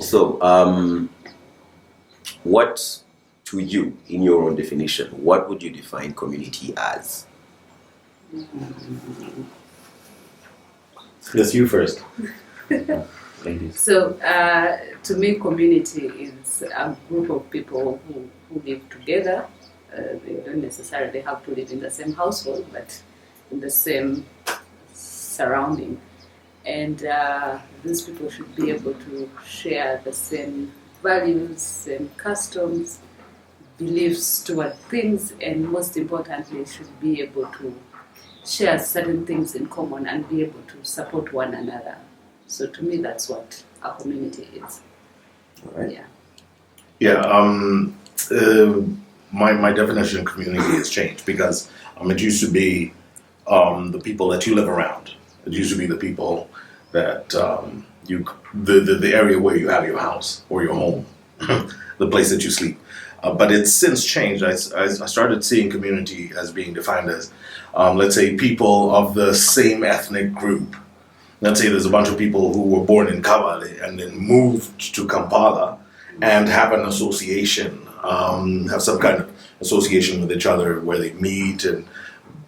So, what, to you, in your own definition, what would you define community as? Yes, you first. Ladies. So, to me, community is a group of people who live together. They don't necessarily have to live in the same household, but in the same surrounding. And these people should be able to share the same values, same customs, beliefs toward things, and most importantly, should be able to share certain things in common and be able to support one another. So to me, that's what a community is. All right. Yeah. Yeah. My definition of community has changed because it used to be the people that you live around. It used to be the people that the area where you have your house or your home, the place that you sleep. But it's since changed. I started seeing community as being defined as, let's say, people of the same ethnic group. Let's say there's a bunch of people who were born in Kabale and then moved to Kampala and have an association, have some kind of association with each other where they meet and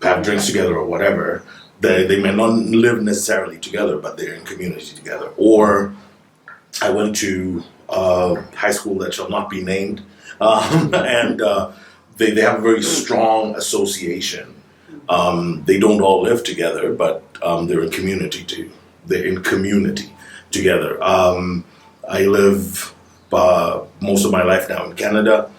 have drinks together or whatever. They may not live necessarily together, but they're in community together. Or I went to high school that shall not be named, and they have a very strong association. They don't all live together, but they're in community too. They're in community together. I live most of my life now in Canada.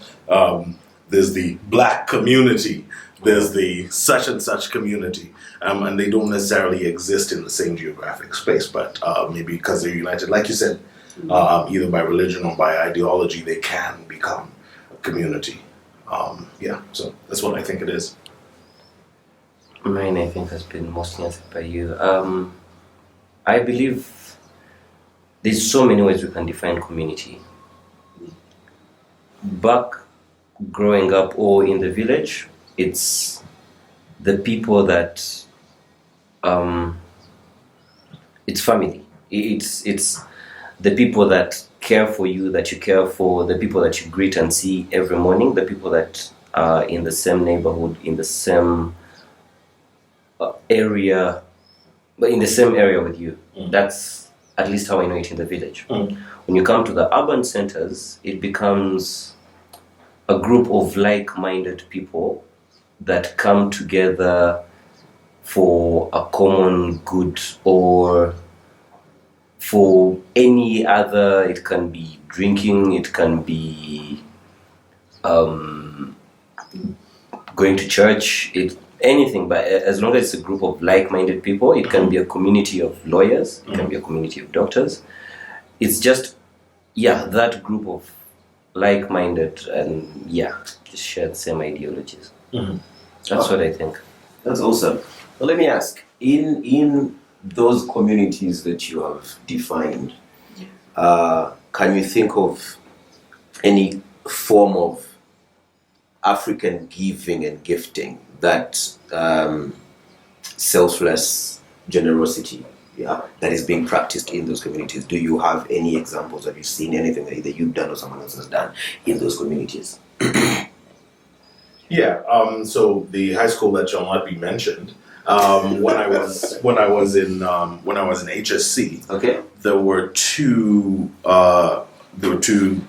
There's the Black community. There's the such and such community. And they don't necessarily exist in the same geographic space, but maybe because they're united, like you said, either by religion or by ideology, they can become a community. So that's what I think it is. Mine, I think, has been mostly answered by you. I believe there's so many ways we can define community. Back growing up or in the village, it's the people that it's family. It's the people that care for you, that you care for, the people that you greet and see every morning, the people that are in the same neighborhood, in the same area, but in the same area with you. That's at least how I know it in the village. When you come to the urban centers, it becomes a group of like-minded people that come together for a common good or for any other. It can be drinking, it can be going to church, anything, but as long as it's a group of like-minded people, it can be a community of lawyers, it can be a community of doctors. It's just, that group of like-minded and just share the same ideologies. That's what I think. That's awesome. Well, let me ask, in those communities that you have defined, can you think of any form of African giving and gifting, that selfless generosity, that is being practiced in those communities? Do you have any examples? Have you seen anything that either you've done or someone else has done in those communities? So the high school that shall not be mentioned, when I was in HSC, Okay. there were two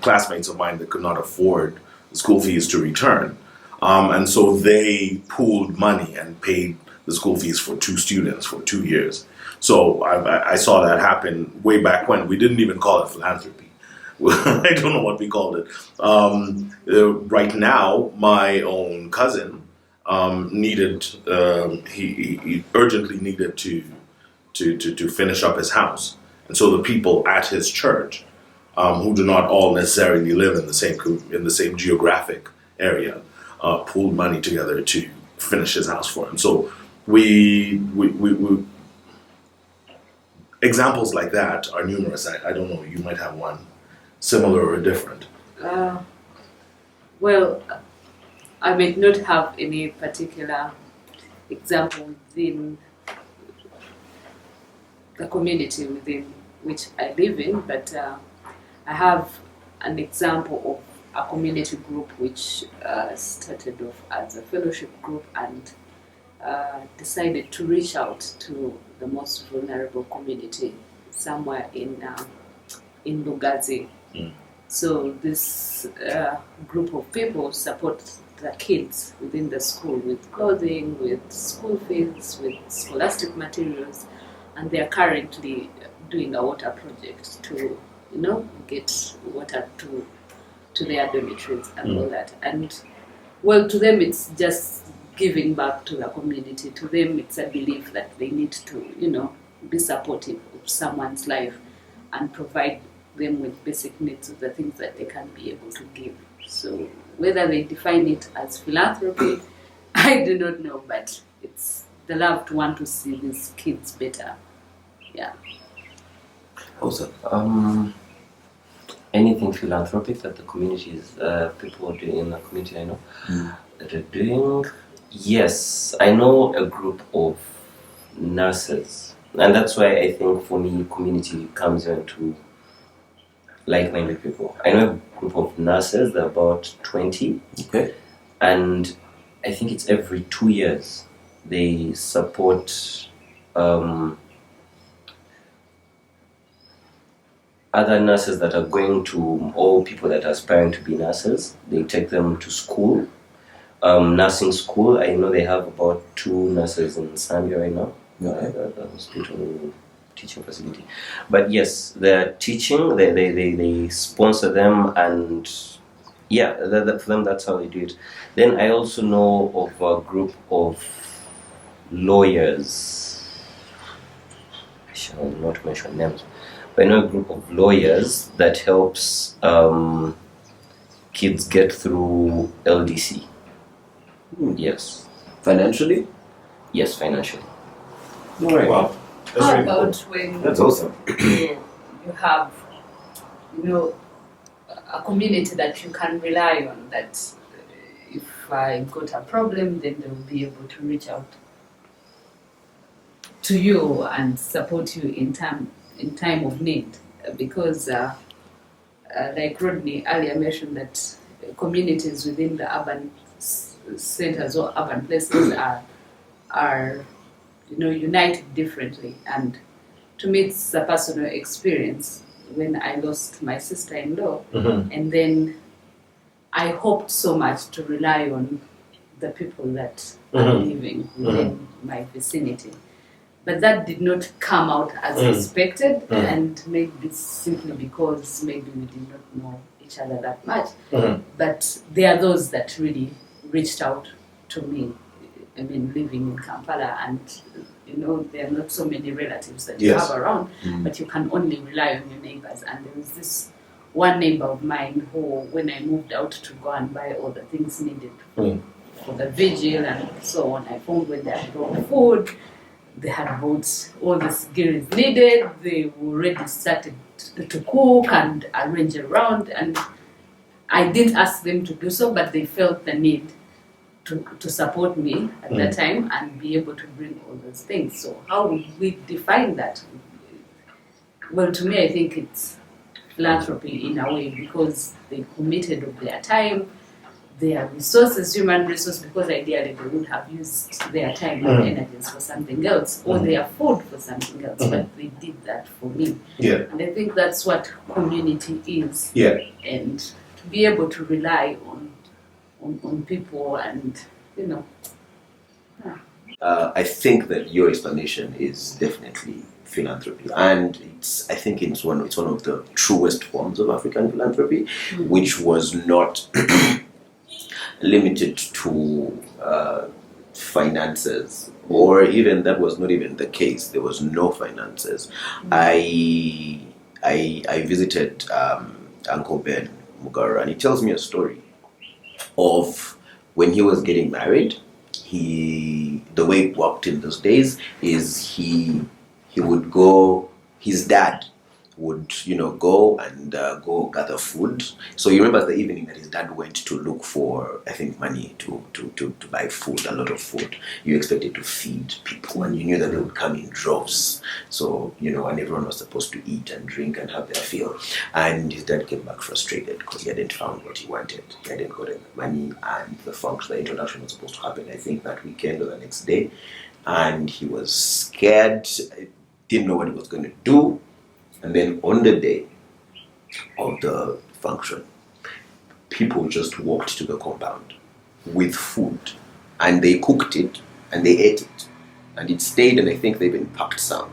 classmates of mine that could not afford the school fees to return, and so they pooled money and paid the school fees for 2 students for 2 years. So I saw that happen way back when. We didn't even call it philanthropy. I don't know what we called it. Right now, my own cousin needed, he urgently needed to finish up his house. And so the people at his church, who do not all necessarily live in the same geographic area, pooled money together to finish his house for him. So we examples like that are numerous. I don't know, you might have one similar or different. Well, I may not have any particular example within the community within which I live in, but I have an example of a community group which started off as a fellowship group and decided to reach out to the most vulnerable community somewhere in Lugazi. So this group of people support the kids within the school with clothing, with school fees, with scholastic materials, and they are currently doing a water project to, get water to their dormitories and all that. And well, to them it's just giving back to the community. To them it's a belief that they need to, be supportive of someone's life and provide them with basic needs of the things that they can be able to give. So whether they define it as philanthropy, I do not know, but it's the love to want to see these kids better. Yeah. Also, Anything philanthropic that the communities, people are doing in the community, I know that are doing. Yes, I know a group of nurses, and that's why I think for me, community comes into like-minded people. I know a group of nurses, they're about 20, okay. and I think it's every 2 years they support other nurses that are going to, or people that are aspiring to be nurses. They take them to school, nursing school. I know they have about 2 nurses in Zambia right now, the hospital teaching facility. But yes, they're teaching, they sponsor them, and yeah, for them that's how they do it. Then I also know of a group of lawyers. I shall not mention names. But I know a group of lawyers that helps kids get through LDC. Yes. Financially? Yes, financially. All right. Wow. That's How really about cool. when That's awesome. you have, a community that you can rely on, that if I got a problem, then they will be able to reach out to you and support you in time of need, because like Rodney earlier mentioned, that communities within the urban centers or urban places are united differently. And to me, it's a personal experience. When I lost my sister-in-law, and then I hoped so much to rely on the people that are living within my vicinity. But that did not come out as expected, and maybe simply because maybe we did not know each other that much. But there are those that really reached out to me. I mean, living in Kampala, and there are not so many relatives that you Yes. have around, but you can only rely on your neighbors. And there was this one neighbor of mine who, when I moved out to go and buy all the things needed for the vigil and so on, I found when they had brought food, they had bought all the skills needed, they already started to cook and arrange around, and I didn't ask them to do so, but they felt the need to support me at that time and be able to bring all those things. So how would we define that? Well, to me, I think it's philanthropy in a way, because they committed of their time, their resources, human resources, because ideally they would have used their time and energies for something else, or their food for something else, but they did that for me. Yeah. And I think that's what community is. Yeah. And to be able to rely on people, and I think that your explanation is definitely philanthropy, and I think it's one of the truest forms of African philanthropy, which was not limited to finances, or even that was not even the case. There was no finances. I visited Uncle Ben Mugara, and he tells me a story of when he was getting married. The way it worked in those days is he would go. His dad would, go and go gather food. So he remembers the evening that his dad went to look for, I think, money to buy food, a lot of food. You expected to feed people, and you knew that they would come in droves. So, and everyone was supposed to eat and drink and have their fill. And his dad came back frustrated because he hadn't found what he wanted. He hadn't gotten the money, and the introduction was supposed to happen, I think, that weekend or the next day. And he was scared, didn't know what he was going to do. And then on the day of the function, people just walked to the compound with food, and they cooked it and they ate it, and it stayed, and I think they even packed some,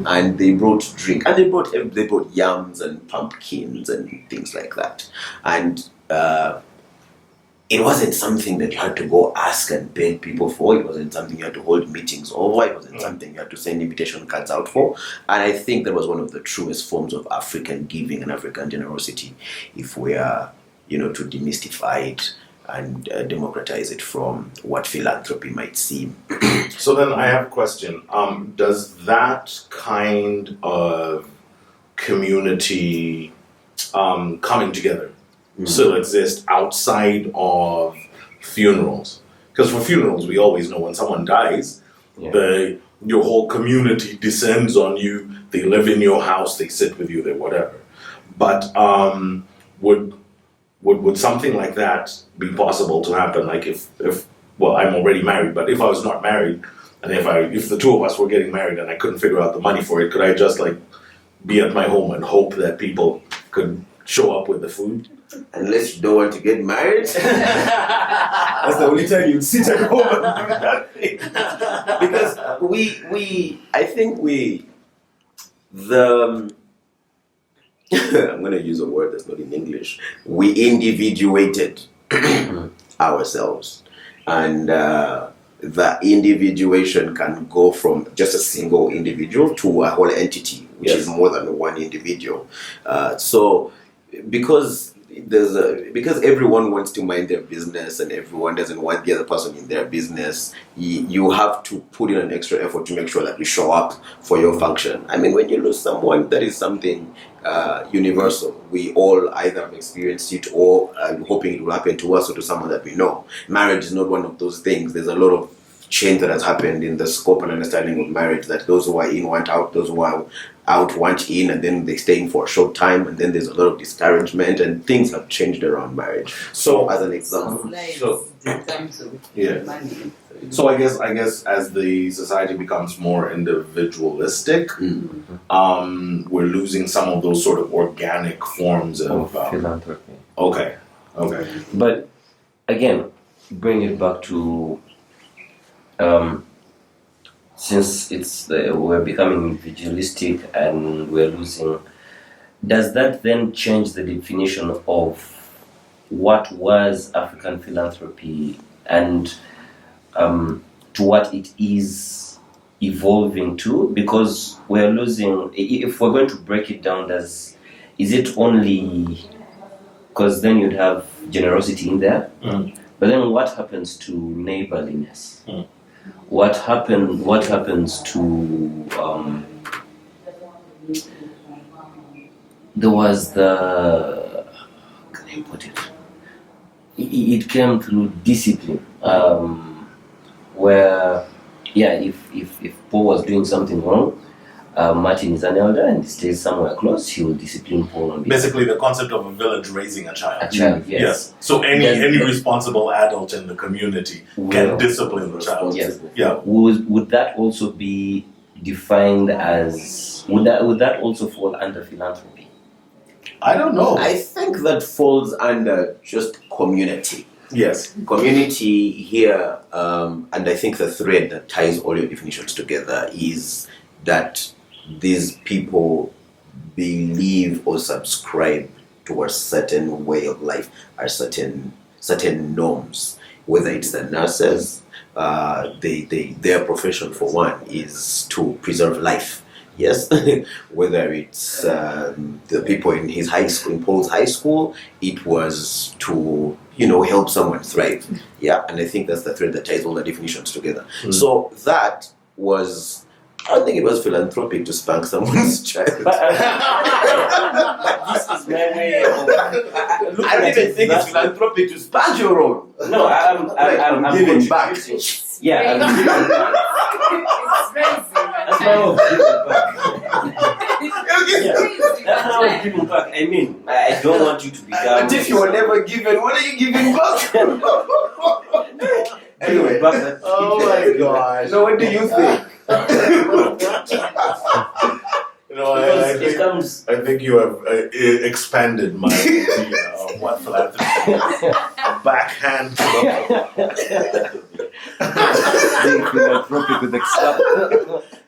and they brought drink, and they brought yams and pumpkins and things like that. And it wasn't something that you had to go ask and beg people for. It wasn't something you had to hold meetings over. It wasn't something you had to send invitation cards out for. And I think that was one of the truest forms of African giving and African generosity, if we are, to demystify it and democratize it from what philanthropy might seem. So then I have a question. Does that kind of community coming together still exist outside of funerals? Because for funerals, we always know when someone dies, your whole community descends on you. They live in your house. They sit with you. They whatever. But would something like that be possible to happen? Like if I'm already married, but if I was not married, and if the two of us were getting married and I couldn't figure out the money for it, could I just be at my home and hope that people could show up with the food? Unless you don't want to get married, that's the only time you'd sit at home and do that thing. Because I'm going to use a word that's not in English. We individuated ourselves, and the individuation can go from just a single individual to a whole entity, which is more than one individual. So because everyone wants to mind their business and everyone doesn't want the other person in their business, you have to put in an extra effort to make sure that you show up for your function. I mean, when you lose someone, that is something universal. We all either have experienced it or are hoping it will happen to us or to someone that we know. Marriage is not one of those things. There's a lot of change that has happened in the scope and understanding of marriage, that those who are in want out, those who are out want in, and then they stay in for a short time, and then there's a lot of discouragement, and things have changed around marriage. So as an example, So I guess as the society becomes more individualistic, we're losing some of those sort of organic forms of philanthropy. Okay. But again, bring it back to since we're becoming individualistic and we're losing, does that then change the definition of what was African philanthropy and to what it is evolving to? Because we're losing, if we're going to break it down, is it only, because then you'd have generosity in there, but then what happens to neighborliness? What happens to there was the, how can I put it? It came through discipline, where if Paul was doing something wrong, Martin is an elder and he stays somewhere close, he will discipline Paul on behalf. Basically, the concept of a village raising a child. A child, yes. So any responsible adult in the community can discipline the child. Yes. Yeah. Would that also be defined as, would that also fall under philanthropy? I don't know. I think that falls under just community. Yes. Community here, and I think the thread that ties all your definitions together is that these people believe or subscribe to a certain way of life, or certain norms. Whether it's the nurses, their profession for one is to preserve life. Yes, whether it's the people in his high school, in Paul's high school, it was to help someone thrive. Yeah, and I think that's the thread that ties all the definitions together. So that was I don't think it was philanthropic to spank someone's child. But this is my way of. I don't even think it's philanthropic to spank your own. No, I'm giving back. contributing. Yeah, I'm giving back. It's crazy. That's my way of giving back. It's crazy. That's my way of giving back. I mean, I don't want you to become. But if you were never given, what are you giving back? Anyway. Oh my gosh. So what do you think? You know, Because it comes. I think you have expanded my idea of what philanthropy is. Backhand to Being philanthropic with extra.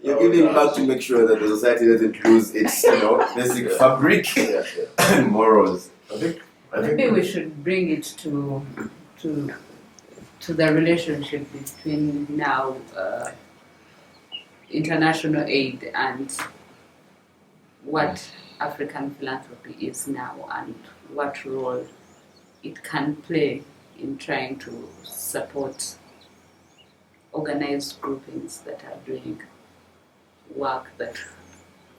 You're giving back to make sure that the society doesn't lose its, basic fabric and morals. Maybe we should bring it to the relationship between now international aid and what African philanthropy is now and what role it can play in trying to support organized groupings that are doing work that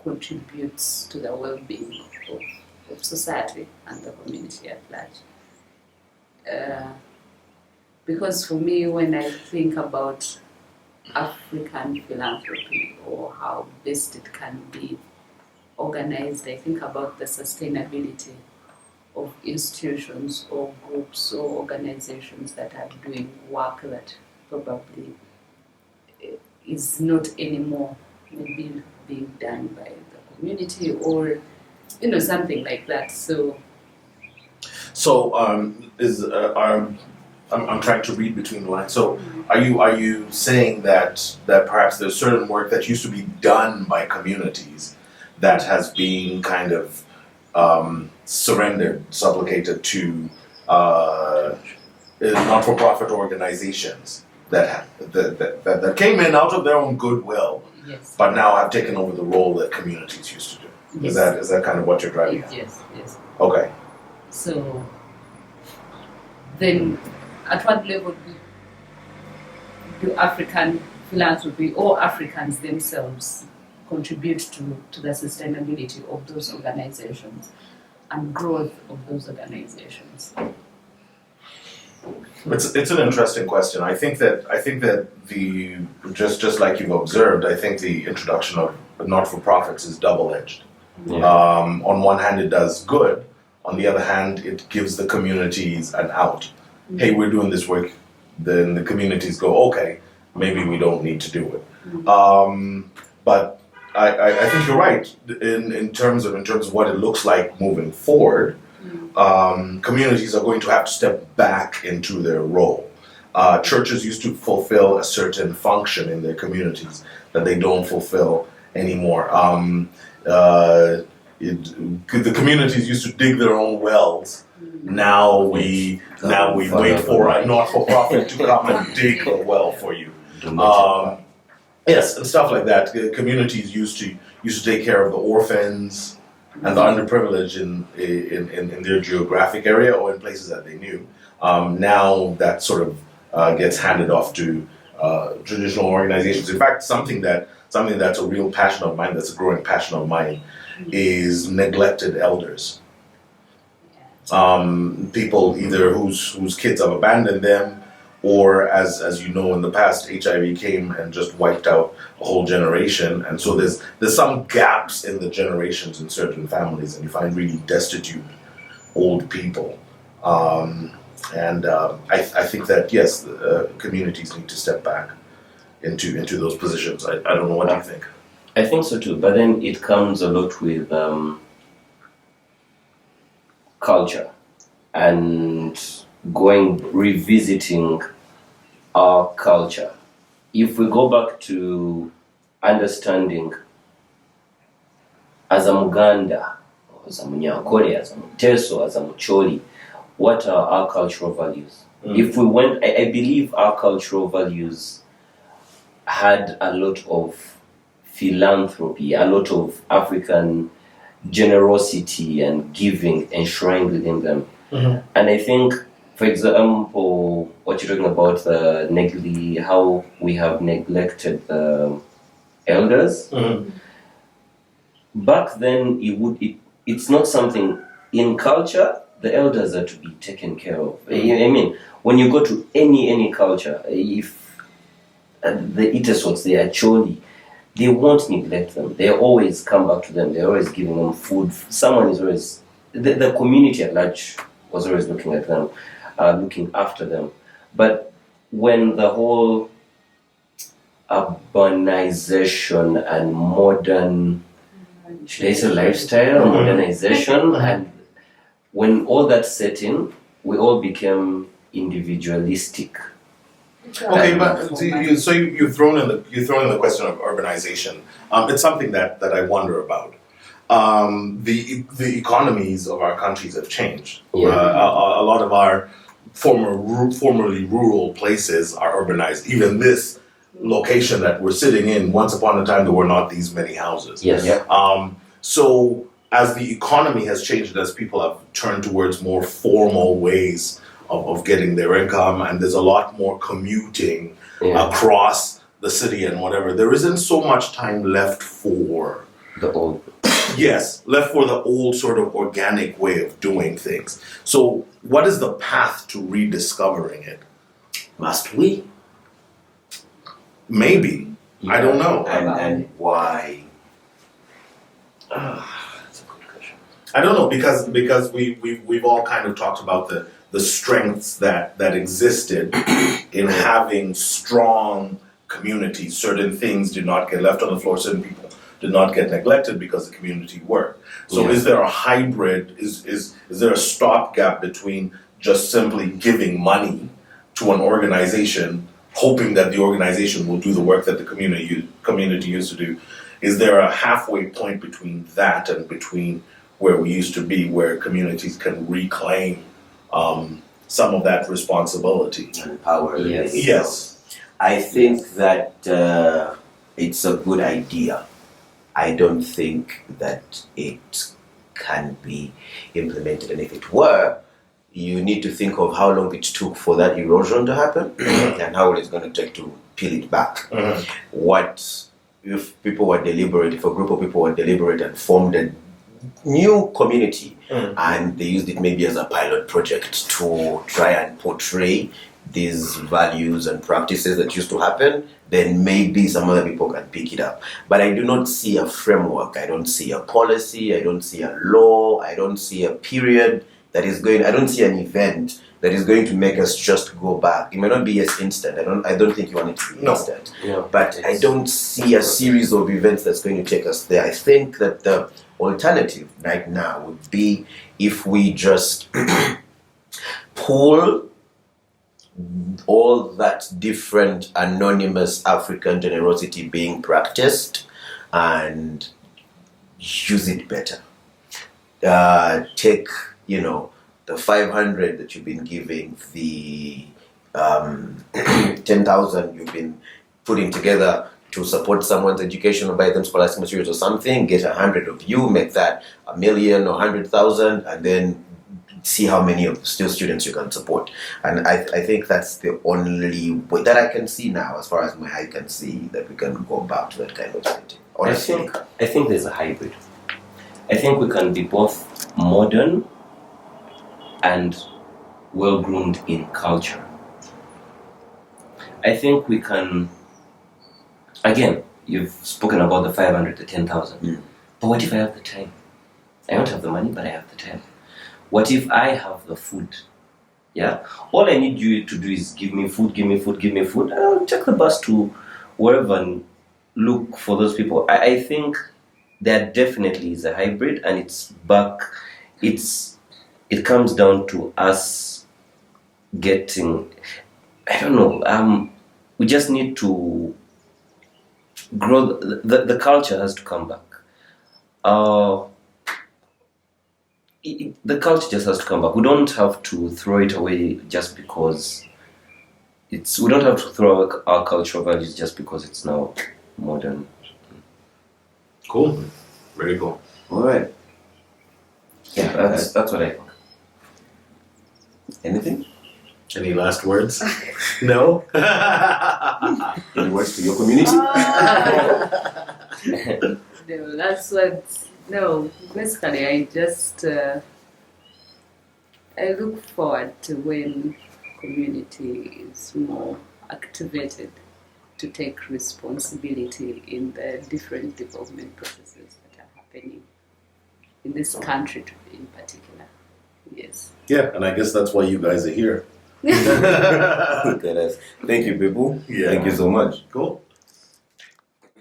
contributes to the well-being of society and the community at large. Because for me, when I think about African philanthropy or how best it can be organized, I think about the sustainability of institutions or groups or organizations that are doing work that probably is not anymore maybe being done by the community or something like that. So I'm trying to read between the lines. So are you saying that perhaps there's certain work that used to be done by communities that has been kind of surrendered, supplicated to not-for-profit organizations that came in out of their own goodwill, yes, but now have taken over the role that communities used to do? yes. Is that kind of what you're driving at? Yes. Okay. So then, at what level do African philanthropy or Africans themselves contribute to the sustainability of those organizations and growth of those organizations? It's an interesting question. I think that the just like you've observed, I think the introduction of not-for-profits is double-edged. Yeah. On one hand, it does good. On the other hand, it gives the communities an out. Mm-hmm. Hey, we're doing this work. Then the communities go, okay, maybe we don't need to do it. Mm-hmm. But I think you're right in terms of what it looks like moving forward. Communities are going to have to step back into their role. Churches used to fulfill a certain function in their communities that they don't fulfill anymore. The communities used to dig their own wells. Now we wait for a not-for-profit to come and dig a well for you. Yes, and stuff like that. Communities used to take care of the orphans and the underprivileged in their geographic area or in places that they knew. Now that sort of gets handed off to traditional organizations. In fact, something that's a real passion of mine, that's a growing passion of mine, is neglected elders. People either whose kids have abandoned them, or as you know, in the past, HIV came and just wiped out a whole generation, and so there's some gaps in the generations in certain families, and you find really destitute old people. I think that yes, communities need to step back into those positions. I don't know, what do you think? I think so too, but then it comes a lot with culture and revisiting our culture. If we go back to understanding as a Muganda, as a Munyakore, as a Muteso, as a Mucholi, what are our cultural values? If we went, I believe our cultural values had a lot of philanthropy, a lot of African generosity and giving enshrined within them. Mm-hmm. And I think, for example, what you're talking about, how we have neglected the elders. Mhm. Back then, it's not something in culture. The elders are to be taken care of. I mean, when you go to any culture, if the Itesots, they are Choli, they won't neglect them. They always come back to them. They're always giving them food. Someone is always, the community at large was always looking at them, looking after them. But when the whole urbanization and modern, should I say lifestyle, modernization, and when all that set in, we all became individualistic. Okay, but you've thrown in the question of urbanization. It's something that I wonder about. The economies of our countries have changed. Yeah. A lot of our formerly rural places are urbanized. Even this location that we're sitting in, once upon a time there were not these many houses. Yes. Yeah. So as the economy has changed, as people have turned towards more formal ways of getting their income, and there's a lot more commuting across the city and whatever, there isn't so much time left for The old. left for the old sort of organic way of doing things. So what is the path to rediscovering it? Must we? Maybe. I don't know. And why? That's a good question. I don't know, because we've all kind of talked about the strengths that existed in having strong communities. Certain things did not get left on the floor. Certain people did not get neglected because the community worked. So Yeah. is there a hybrid? Is there a stopgap between just simply giving money to an organization, hoping that the organization will do the work that the community used to do? Is there a halfway point between that and between where we used to be, where communities can reclaim some of that responsibility? And power. Yes. Yes. I think that it's a good idea. I don't think that it can be implemented. And if it were, you need to think of how long it took for that erosion to happen and how long it's going to take to peel it back. What if people were deliberate, if a group of people were deliberate and formed a new community and they used it maybe as a pilot project to try and portray these values and practices that used to happen, then maybe some other people can pick it up. But I do not see a framework. I don't see a policy. I don't see a law. I don't see a period that is going. I don't see an event that is going to make us just go back. It may not be as instant. I don't think you want it to be instant. Yeah. But I don't see a series of events that's going to take us there. I think that the alternative right now would be if we just pull all that different anonymous African generosity being practiced and use it better. Take, the 500 that you've been giving, the 10,000 you've been putting together to support someone's education or buy them scholastic materials or something, get 100 of you, make that 1 million or 100,000, and then see how many of still students you can support. And I think that's the only way that I can see now, as far as I can see, that we can go back to that kind of setting. Honestly. I think there's a hybrid. I think we can be both modern and well-groomed in culture. I think we can, again, you've spoken about the 500, the 10,000. But what if I have the time? I don't have the money, but I have the time. What if I have the food? Yeah? All I need you to do is give me food, and I'll take the bus to wherever and look for those people. I think there definitely is a hybrid, and it's back. It comes down to us getting, I don't know, we just need to grow, the culture has to come back. The culture just has to come back. We don't have to throw it away just because we don't have to throw our cultural values just because it's now modern. Cool. Very cool. All right. Yeah, that's what I think. Anything? Any last words? No? Any words to your community? No, that's what. No, basically, I just I look forward to when community is more activated to take responsibility in the different development processes that are happening in this country, in particular. Yes. Yeah, and I guess that's why you guys are here. Thank you, people. Yeah. Thank you so much. Cool.